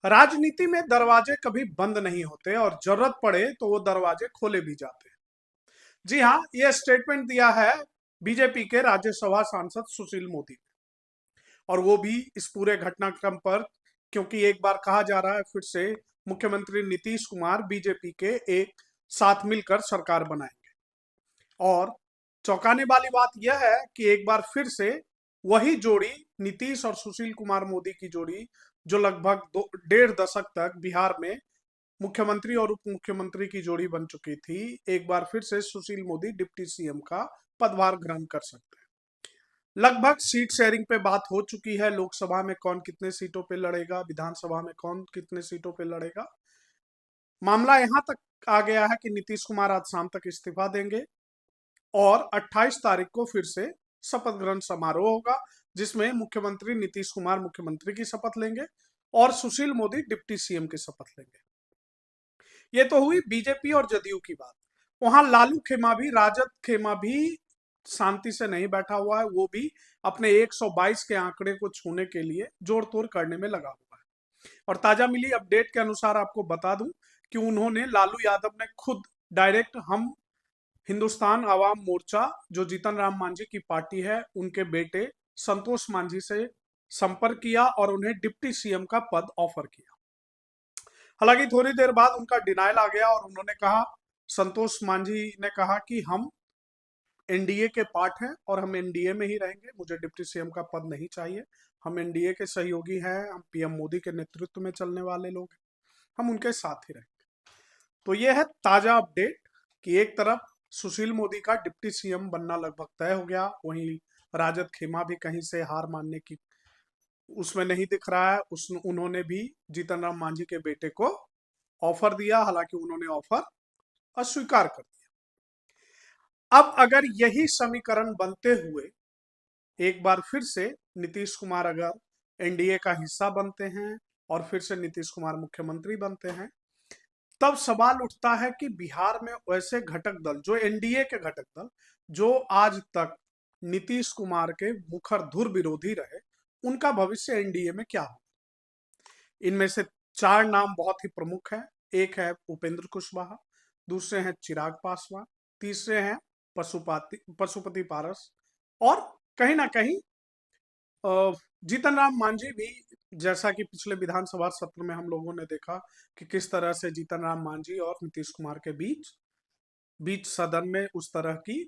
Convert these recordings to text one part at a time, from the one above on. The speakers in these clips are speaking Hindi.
राजनीति में दरवाजे कभी बंद नहीं होते और जरूरत पड़े तो वो दरवाजे खोले भी जाते हैं। जी हाँ, ये स्टेटमेंट दिया है बीजेपी के राज्यसभा सांसद सुशील मोदी ने। और वो भी इस पूरे घटनाक्रम पर, क्योंकि एक बार कहा जा रहा है फिर से मुख्यमंत्री नीतीश कुमार बीजेपी के एक साथ मिलकर सरकार बनाएंगे। और चौंकाने वाली बात यह है कि एक बार फिर से वही जोड़ी, नीतीश और सुशील कुमार मोदी की जोड़ी, जो लगभग 1.5 दशक तक बिहार में मुख्यमंत्री और उप मुख्यमंत्री की जोड़ी बन चुकी थी, एक बार फिर से सुशील मोदी डिप्टी सीएम का पदभार ग्रहण कर सकते हैं। लगभग सीट शेयरिंग पे बात हो चुकी है। लोकसभा में कौन कितने सीटों पे लड़ेगा, विधानसभा में कौन कितने सीटों पे लड़ेगा। मामला यहां तक आ गया है कि नीतीश कुमार आज शाम तक इस्तीफा देंगे और 28 तारीख को फिर से शपथ ग्रहण समारोह होगा, जिसमें मुख्यमंत्री नीतीश कुमार मुख्यमंत्री की शपथ लेंगे और सुशील मोदी डिप्टी सीएम की शपथ लेंगे। ये तो हुई बीजेपी और जदयू की बात। वहां लालू खेमा भी, राजद खेमा भी शांति से नहीं बैठा हुआ है। वो भी अपने 122 के आंकड़े को छूने के लिए जोड़ तोड़ करने में लगा हुआ है। और ताजा मिली अपडेट के अनुसार आपको बता दूं कि उन्होंने, लालू यादव ने खुद डायरेक्ट हम हिंदुस्तान आवाम मोर्चा, जो जीतन राम मांझी की पार्टी है, उनके बेटे संतोष मांझी से संपर्क किया और उन्हें डिप्टी सीएम का पद ऑफर किया। हालांकि थोड़ी देर बाद उनका डिनायल आ गया और उन्होंने कहा, संतोष मांझी ने कहा कि हम एनडीए के पार्ट हैं और हम एनडीए में ही रहेंगे, मुझे डिप्टी सीएम का पद नहीं चाहिए। हम एनडीए के सहयोगी हैं, हम पीएम मोदी के नेतृत्व में चलने वाले लोग हैं, हम उनके साथ ही रहेंगे। तो ये है ताजा अपडेट कि एक तरफ सुशील मोदी का डिप्टी सीएम बनना लगभग तय हो गया, वहीं राजद खेमा भी कहीं से हार मानने की उसमें नहीं दिख रहा है। उन्होंने भी जीतन राम मांझी के बेटे को ऑफर दिया, हालांकि उन्होंने ऑफर अस्वीकार कर दिया। अब अगर यही समीकरण बनते हुए एक बार फिर से नीतीश कुमार अगर एनडीए का हिस्सा बनते हैं और फिर से नीतीश कुमार मुख्यमंत्री बनते हैं, तब सवाल उठता है कि बिहार में वैसे घटक दल, जो एनडीए के घटक दल, जो आज तक नीतीश कुमार के मुखर धुर विरोधी रहे, उनका भविष्य एनडीए में क्या हो। इनमें से 4 नाम बहुत ही प्रमुख हैं। एक है उपेंद्र कुशवाहा, दूसरे हैं चिराग पासवान, तीसरे हैं पशुपति पारस, और कहीं ना कहीं जीतन राम मांझी भी। जैसा कि पिछले विधानसभा सत्र में हम लोगों ने देखा कि किस तरह से जीतन राम मांझी और नीतीश कुमार के बीच बीच सदन में उस तरह की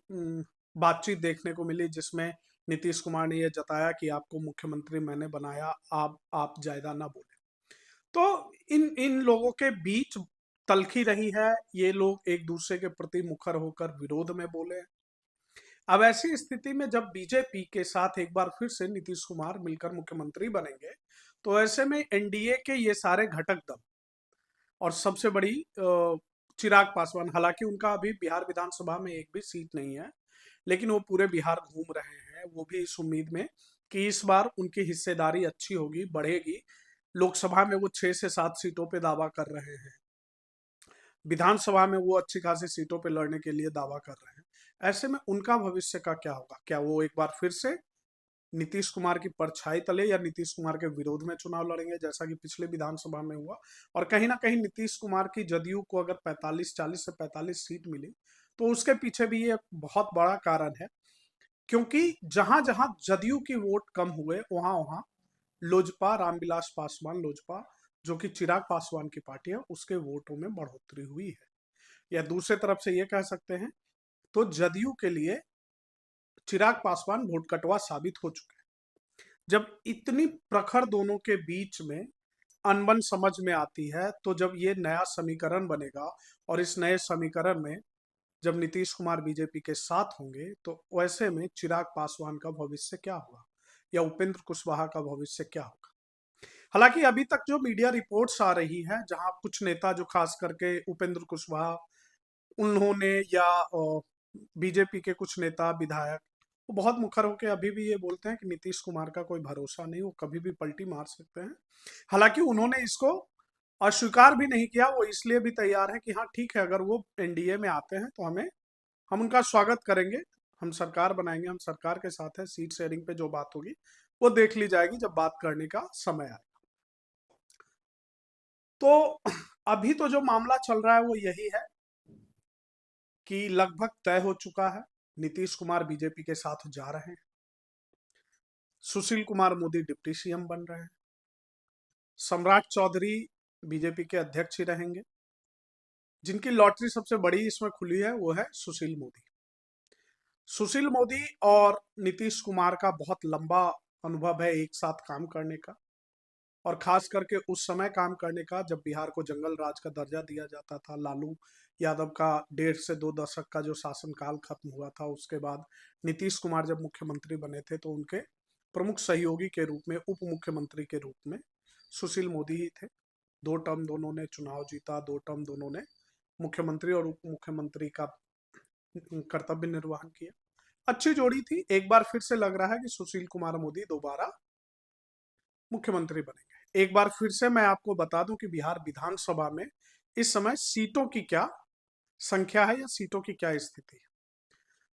बातचीत देखने को मिली, जिसमें नीतीश कुमार ने यह जताया कि आपको मुख्यमंत्री मैंने बनाया, आप ज्यादा ना बोले। तो इन इन लोगों के बीच तलखी रही है, ये लोग एक दूसरे के प्रति मुखर होकर विरोध में बोले। अब ऐसी स्थिति में जब बीजेपी के साथ एक बार फिर से नीतीश कुमार मिलकर मुख्यमंत्री बनेंगे, तो ऐसे में एनडीए के ये सारे घटक दल और सबसे बड़ी चिराग पासवान, हालांकि उनका अभी बिहार विधानसभा में एक भी सीट नहीं है, लेकिन वो पूरे बिहार घूम रहे हैं, वो भी इस उम्मीद में कि इस बार उनकी हिस्सेदारी अच्छी होगी, बढ़ेगी। लोकसभा में वो 6 से 7 सीटों पे दावा कर रहे हैं, विधानसभा में वो अच्छी खासी सीटों पे लड़ने के लिए दावा कर रहे हैं। ऐसे में उनका भविष्य का क्या होगा? क्या वो एक बार फिर से नीतीश कुमार की परछाई तले या नीतीश कुमार के विरोध में चुनाव लड़ेंगे, जैसा कि पिछले विधानसभा में हुआ? और कहीं ना कहीं नीतीश कुमार की जदयू को अगर 40 से 45 सीट मिली, तो उसके पीछे भी ये बहुत बड़ा कारण है, क्योंकि जहां जहां जदयू की वोट कम हुए, वहां वहां लोजपा, रामविलास पासवान लोजपा, जो कि चिराग पासवान की पार्टी है, उसके वोटों में बढ़ोतरी हुई है। या दूसरे तरफ से ये कह सकते हैं, तो जदयू के लिए चिराग पासवान वोट कटवा साबित हो चुके हैं। जब इतनी प्रखर दोनों के बीच में अनबन समझ में आती है, तो जब ये नया समीकरण बनेगा और इस नए समीकरण में जब नीतीश कुमार बीजेपी के साथ होंगे, तो वैसे में चिराग पासवान का भविष्य क्या होगा या उपेंद्र कुशवाहा का भविष्य क्या होगा? हालांकि अभी तक जो मीडिया रिपोर्ट्स आ रही है, जहां कुछ नेता, जो खास करके उपेंद्र कुशवाहा, उन्होंने या बीजेपी के कुछ नेता विधायक, वो बहुत मुखर होकर अभी भी ये बोलते हैं कि नीतीश कुमार का कोई भरोसा नहीं, वो कभी भी पलटी मार सकते हैं। हालांकि उन्होंने इसको अस्वीकार भी नहीं किया, वो इसलिए भी तैयार है कि हाँ ठीक है, अगर वो एनडीए में आते हैं तो हम उनका स्वागत करेंगे, हम सरकार बनाएंगे, हम सरकार के साथ हैं, सीट शेयरिंग पे जो बात होगी वो देख ली जाएगी जब बात करने का समय आए। तो अभी तो जो मामला चल रहा है वो यही है कि लगभग तय हो चुका है, नीतीश कुमार बीजेपी के साथ जा रहे हैं, सुशील कुमार मोदी डिप्टी सीएम बन रहे हैं, सम्राट चौधरी बीजेपी के अध्यक्ष ही रहेंगे। जिनकी लॉटरी सबसे बड़ी इसमें खुली है वो है सुशील मोदी। सुशील मोदी और नीतीश कुमार का बहुत लंबा अनुभव है एक साथ काम करने का, और खास करके उस समय काम करने का जब बिहार को जंगल राज का दर्जा दिया जाता था। लालू यादव का 1.5 से 2 दशक का जो शासनकाल खत्म हुआ था, उसके बाद नीतीश कुमार जब मुख्यमंत्री बने थे तो उनके प्रमुख सहयोगी के रूप में, उप मुख्यमंत्री के रूप में सुशील मोदी ही थे। 2 टर्म दोनों ने चुनाव जीता, 2 टर्म दोनों ने मुख्यमंत्री और उप मुख्यमंत्री का कर्तव्य निर्वहन किया। अच्छी जोड़ी थी। एक बार फिर से लग रहा है कि सुशील कुमार मोदी दोबारा मुख्यमंत्री बनेंगे। एक बार फिर से मैं आपको बता दूं कि बिहार विधानसभा में इस समय सीटों की क्या संख्या है या सीटों की क्या स्थिति है।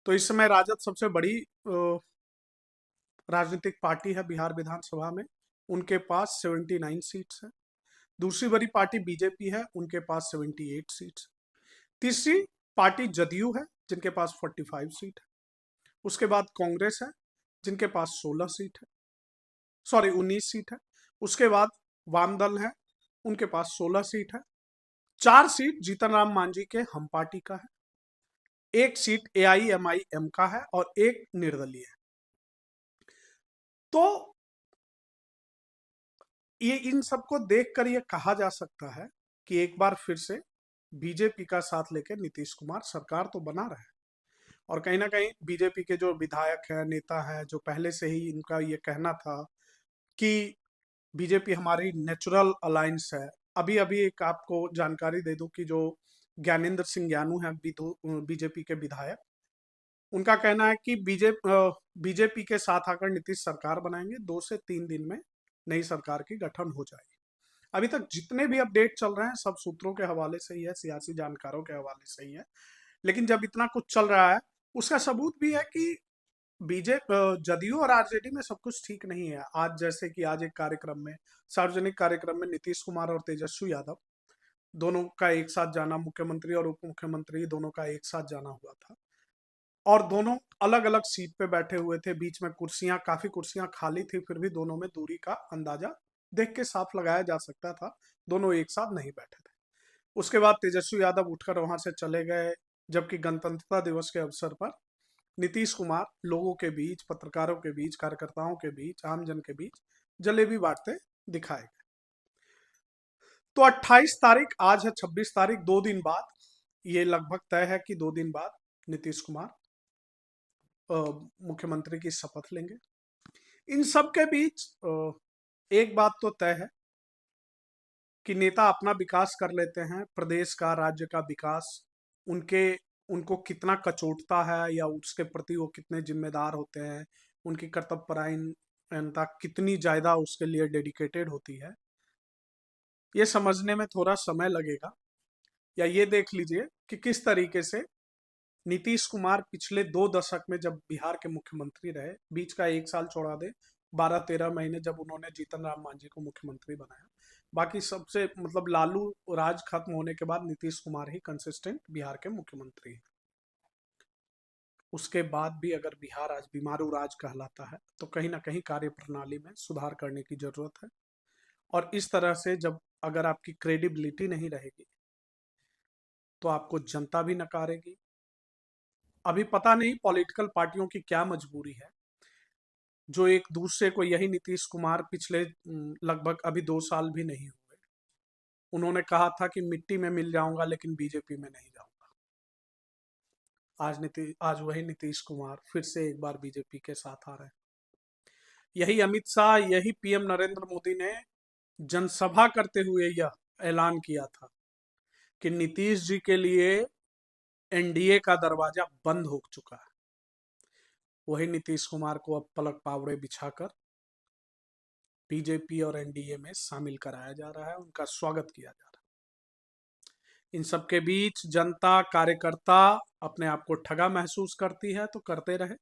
तो इस समय राजद सबसे बड़ी राजनीतिक पार्टी है बिहार विधानसभा में, उनके पास 79 सीट्स है। दूसरी बड़ी पार्टी बीजेपी है, उनके पास 78 सीट्स। तीसरी पार्टी जदयू है, जिनके पास 45 सीट है। उसके बाद कांग्रेस है, जिनके पास 16 सीट है, सॉरी 19 सीट है। उसके बाद वाम दल है, उनके पास 16 सीट है। 4 सीट जीतन राम मांझी के हम पार्टी का है, 1 सीट AIMIM का है और 1 निर्दलीय है। तो ये इन सबको देखकर ये कहा जा सकता है कि एक बार फिर से बीजेपी का साथ लेकर नीतीश कुमार सरकार तो बना रहे हैं। और कहीं ना कहीं बीजेपी के जो विधायक है, नेता है, जो पहले से ही इनका ये कहना था कि बीजेपी हमारी नेचुरल अलायंस है। अभी अभी एक आपको जानकारी दे दूं कि जो ज्ञानेंद्र सिंह ज्ञानू है बीजेपी के विधायक, उनका कहना है कि बीजेपी के साथ आकर नीतीश सरकार बनाएंगे, 2 से 3 दिन में नई सरकार की गठन हो जाएगी। अभी तक जितने भी अपडेट चल रहे हैं सब सूत्रों के हवाले से ही है, सियासी जानकारों के हवाले से ही है। लेकिन जब इतना कुछ चल रहा है, उसका सबूत भी है कि बीजेपी, जदयू और आरजेडी में सब कुछ ठीक नहीं है। आज जैसे कि आज एक कार्यक्रम में, सार्वजनिक कार्यक्रम में नीतीश कुमार और तेजस्वी यादव दोनों का एक साथ जाना, मुख्यमंत्री और उप मुख्यमंत्री दोनों का एक साथ जाना हुआ था, और दोनों अलग अलग सीट पे बैठे हुए थे। बीच में कुर्सियां, काफी कुर्सियां खाली थी, फिर भी दोनों में दूरी का अंदाजा देख के साफ लगाया जा सकता था, दोनों एक साथ नहीं बैठे थे। उसके बाद तेजस्वी यादव उठकर वहां से चले गए, जबकि गणतंत्रता दिवस के अवसर पर नीतीश कुमार लोगों के बीच, पत्रकारों के बीच, कार्यकर्ताओं के बीच, आमजन के बीच जलेबी बांटते दिखाए गए। तो 28 तारीख आज है, 26 तारीख, 2 दिन बाद ये लगभग तय है कि 2 दिन बाद नीतीश कुमार मुख्यमंत्री की शपथ लेंगे। इन सब के बीच एक बात तो तय है कि नेता अपना विकास कर लेते हैं, प्रदेश का, राज्य का विकास उनके उनको कितना कचोटता है या उसके प्रति वो कितने जिम्मेदार होते हैं, उनकी कर्तव्यपरायणता कितनी ज्यादा उसके लिए डेडिकेटेड होती है, ये समझने में थोड़ा समय लगेगा। या ये देख लीजिए कि किस तरीके से नीतीश कुमार पिछले 2 दशक में जब बिहार के मुख्यमंत्री रहे, बीच का 1 साल छोड़ा दे, 12-13 महीने जब उन्होंने जीतन राम मांझी को मुख्यमंत्री बनाया, बाकी सबसे मतलब लालू राज खत्म होने के बाद नीतीश कुमार ही कंसिस्टेंट बिहार के मुख्यमंत्री हैं। उसके बाद भी अगर बिहार आज बीमारू राज कहलाता है तो कहीं ना कहीं कार्य प्रणाली में सुधार करने की जरूरत है। और इस तरह से जब अगर आपकी क्रेडिबिलिटी नहीं रहेगी तो आपको जनता भी नकारेगी। अभी पता नहीं पॉलिटिकल पार्टियों की क्या मजबूरी है, जो एक दूसरे को, यही नीतीश कुमार पिछले लगभग अभी 2 साल भी नहीं हुए, उन्होंने कहा था कि मिट्टी में मिल जाऊंगा लेकिन बीजेपी में नहीं जाऊंगा। आज वही नीतीश कुमार फिर से एक बार बीजेपी के साथ आ रहे हैं। यही अमित शाह, यही पीएम नरेंद्र मोदी ने जनसभा करते हुए यह ऐलान किया था कि नीतीश जी के लिए एनडीए का दरवाजा बंद हो चुका है। वही नीतीश कुमार को अब पलक पावड़े बिछाकर बीजेपी और एनडीए में शामिल कराया जा रहा है, उनका स्वागत किया जा रहा है। इन सबके बीच जनता, कार्यकर्ता अपने आप को ठगा महसूस करती है तो करते रहे।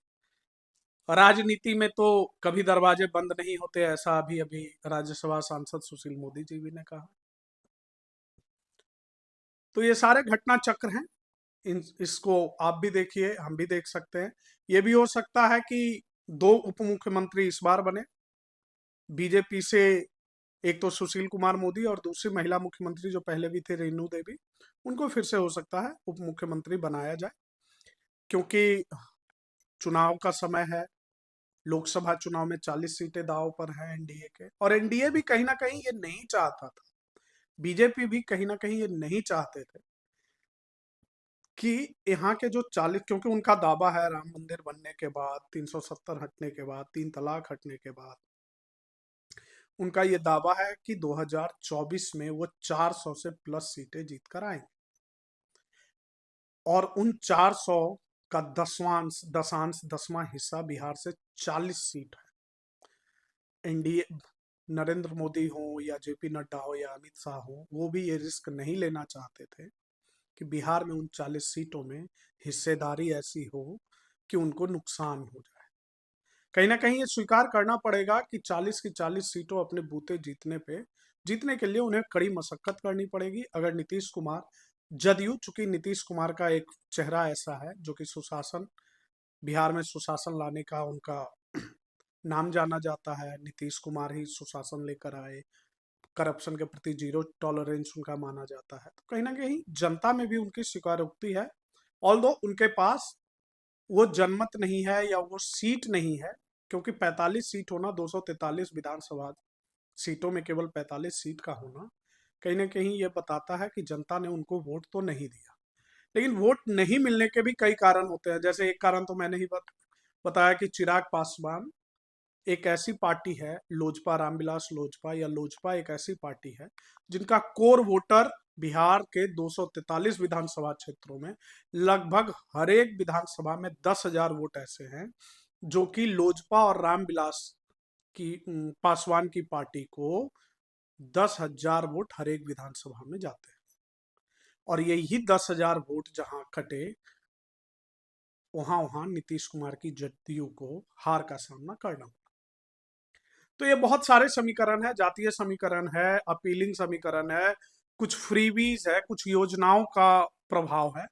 राजनीति में तो कभी दरवाजे बंद नहीं होते, ऐसा अभी अभी राज्यसभा सांसद सुशील मोदी जी भी ने कहा। तो ये सारे घटना चक्र हैं। इसको आप भी देखिए, हम भी देख सकते हैं। ये भी हो सकता है कि दो उप मुख्यमंत्री इस बार बने बीजेपी से, एक तो सुशील कुमार मोदी और दूसरी महिला मुख्यमंत्री जो पहले भी थे रेणु देवी, उनको फिर से हो सकता है उप मुख्यमंत्री बनाया जाए, क्योंकि चुनाव का समय है। लोकसभा चुनाव में 40 सीटें दांव पर हैं एनडीए के, और एनडीए भी कहीं ना कहीं ये नहीं चाहता था, बीजेपी भी कहीं ना कहीं ये नहीं चाहते थे कि यहाँ के जो 40, क्योंकि उनका दावा है राम मंदिर बनने के बाद, 370 हटने के बाद, 3 तलाक हटने के बाद, उनका ये दावा है कि 2024 में वो 400 से प्लस सीटें जीत कर आएंगे, और उन 400 का दसवां हिस्सा बिहार से 40 सीट है। एनडीए, नरेंद्र मोदी हो या जेपी नड्डा हो या अमित शाह हो, वो भी ये रिस्क नहीं लेना चाहते थे कि बिहार में उन 40 सीटों में हिस्सेदारी ऐसी हो कि उनको नुकसान हो जाए। कहीं ना कहीं ये स्वीकार करना पड़ेगा कि 40 की 40 सीटों अपने बूते जीतने के लिए उन्हें कड़ी मशक्कत करनी पड़ेगी। अगर नीतीश कुमार, जदयू, चूंकि नीतीश कुमार का एक चेहरा ऐसा है जो कि सुशासन, बिहार में सुशासन लाने का उनका नाम जाना जाता है, नीतीश कुमार ही सुशासन लेकर आए, करप्शन के प्रति जीरो टॉलरेंस उनका माना जाता है, तो कहीं ना कहीं जनता में भी उनकी स्वीकारोक्ति है। ऑल्दो उनके पास वो जनमत नहीं है या वो सीट नहीं है, क्योंकि 45 सीट होना, 243 विधानसभा सीटों में केवल 45 सीट का होना कहीं ना कहीं ये बताता है कि जनता ने उनको वोट तो नहीं दिया। लेकिन वोट नहीं मिलने के भी कई कारण होते हैं। जैसे एक कारण तो मैंने ही बताया कि चिराग पासवान एक ऐसी पार्टी है, लोजपा, रामविलास लोजपा या लोजपा एक ऐसी पार्टी है जिनका कोर वोटर बिहार के 243 विधानसभा क्षेत्रों में लगभग हर एक विधानसभा में 10,000 वोट ऐसे हैं जो कि लोजपा और रामविलास की पासवान की पार्टी को 10,000 वोट हर एक विधानसभा में जाते हैं, और यही 10,000 वोट जहां कटे, वहां वहां नीतीश कुमार की जदयू को हार का सामना करना पड़ा। तो ये बहुत सारे समीकरण है, जातीय समीकरण है, अपीलिंग समीकरण है, कुछ फ्रीबीज है, कुछ योजनाओं का प्रभाव है।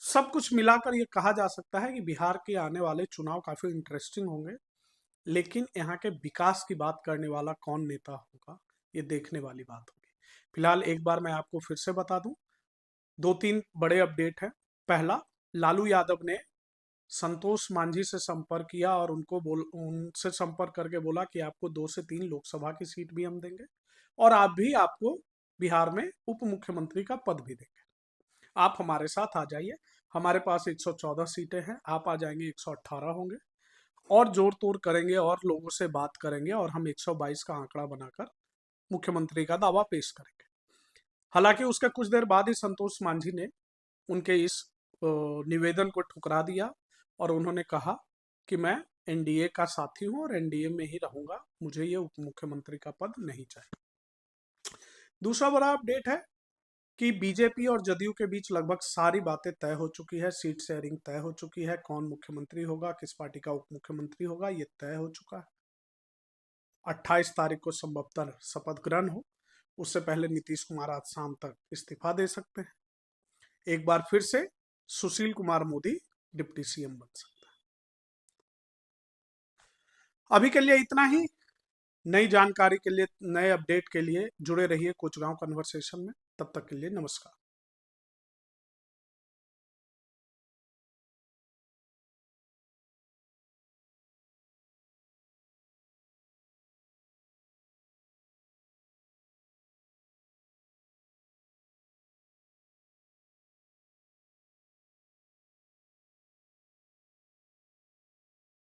सब कुछ मिलाकर ये कहा जा सकता है कि बिहार के आने वाले चुनाव काफी इंटरेस्टिंग होंगे। लेकिन यहाँ के विकास की बात करने वाला कौन नेता होगा, ये देखने वाली बात होगी। फिलहाल एक बार मैं आपको फिर से बता दूं, 2-3 बड़े अपडेट हैं। पहला, लालू यादव ने संतोष मांझी से संपर्क किया और उनसे संपर्क करके बोला कि आपको 2 से 3 लोकसभा की सीट भी हम देंगे, और आपको बिहार में उप मुख्यमंत्री का पद भी देंगे। आप हमारे साथ आ जाइए, हमारे पास 114 सीटें हैं, आप आ जाएंगे 118 होंगे, और जोड़ तोड़ करेंगे और लोगों से बात करेंगे, और हम 122 का आंकड़ा बनाकर मुख्यमंत्री का दावा पेश करेंगे। हालांकि उसके कुछ देर बाद ही संतोष मांझी ने उनके इस निवेदन को ठुकरा दिया, और उन्होंने कहा कि मैं एनडीए का साथी हूं और एनडीए में ही रहूंगा, मुझे ये उप मुख्यमंत्री का पद नहीं चाहिए। दूसरा बड़ा अपडेट है कि बीजेपी और जदयू के बीच लगभग सारी बातें तय हो चुकी है, सीट शेयरिंग तय हो चुकी है, कौन मुख्यमंत्री होगा, किस पार्टी का उप मुख्यमंत्री होगा, ये तय हो चुका है। 28 तारीख को संभवतः शपथ ग्रहण हो, उससे पहले नीतीश कुमार आज शाम तक इस्तीफा दे सकते हैं। एक बार फिर से सुशील कुमार मोदी डिप्टी सीएम बन सकते हैं। अभी के लिए इतना ही। नई जानकारी के लिए, नए अपडेट के लिए जुड़े रहिए कुछ गांव कन्वर्सेशन में। तब तक के लिए नमस्कार।